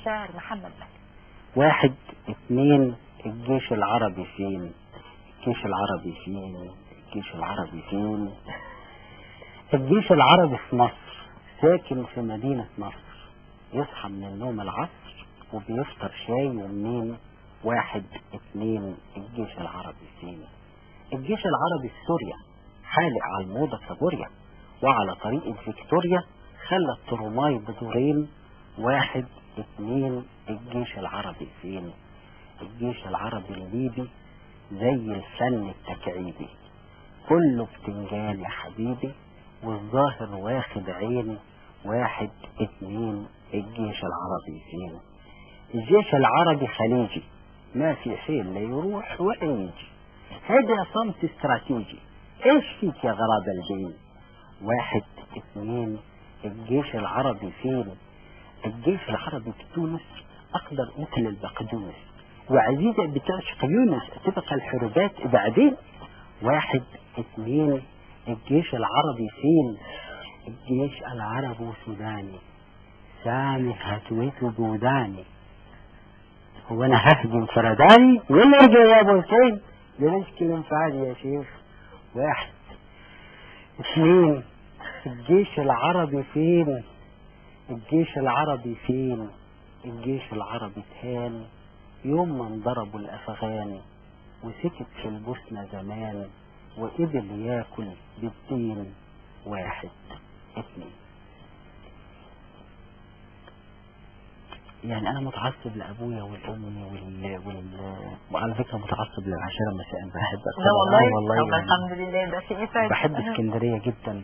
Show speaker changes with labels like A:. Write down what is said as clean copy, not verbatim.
A: الشاعر محمد بكر.
B: 1 2 الجيش العربي فين؟ الجيش العربي فين؟ الجيش العربي فين؟ الجيش العربي في مصر، ساكن في مدينة نصر، يصحى من النوم العصر وبيفطر شاي ومنين. 1 2 الجيش العربي فين؟ الجيش العربي في سوريا، حالق على الموضة كابوريا، وعلى طريق الفيكتوريا خلى الترماي بدورين. 1 2 الجيش العربي فين؟ الجيش العربي الليبي زي الفن التكعيبي، كله بتنجان يا حبيبي والظاهر واخد عين. 1 2 الجيش العربي فين؟ الجيش العربي خليجي، ما في حيل لا يروح ولا يجي، هذا صمت استراتيجي، ايش فيك يا غراب الجين؟ 1 2 الجيش العربي فين؟ الجيش العربي في تونس اقدر مثل البقدونس، وعزيزة بتعشق يونس تبقى الحروبات بعدين. 1 2 الجيش العربي فين؟ الجيش العربي سوداني، سامي هتويت بوداني، هو انا ههجم فرداني ولا ارجع يا ابو حسين؟ بلاش كلام فاضي يا شيخ. 1 2 الجيش العربي فين؟ الجيش العربي فين؟ الجيش العربي تهان يوم ما انضربوا الافغان، وسكت في البوسنة زمان وقبل ياكل بالدين. 1 2 يعني انا متعصب لابويا والامي وعلى فكره متعصب للعشيره مساء. بحبك
A: لا والله.
B: والله
A: طب الحمد لله، ده شيء يسعد.
B: بحب اسكندريه جدا.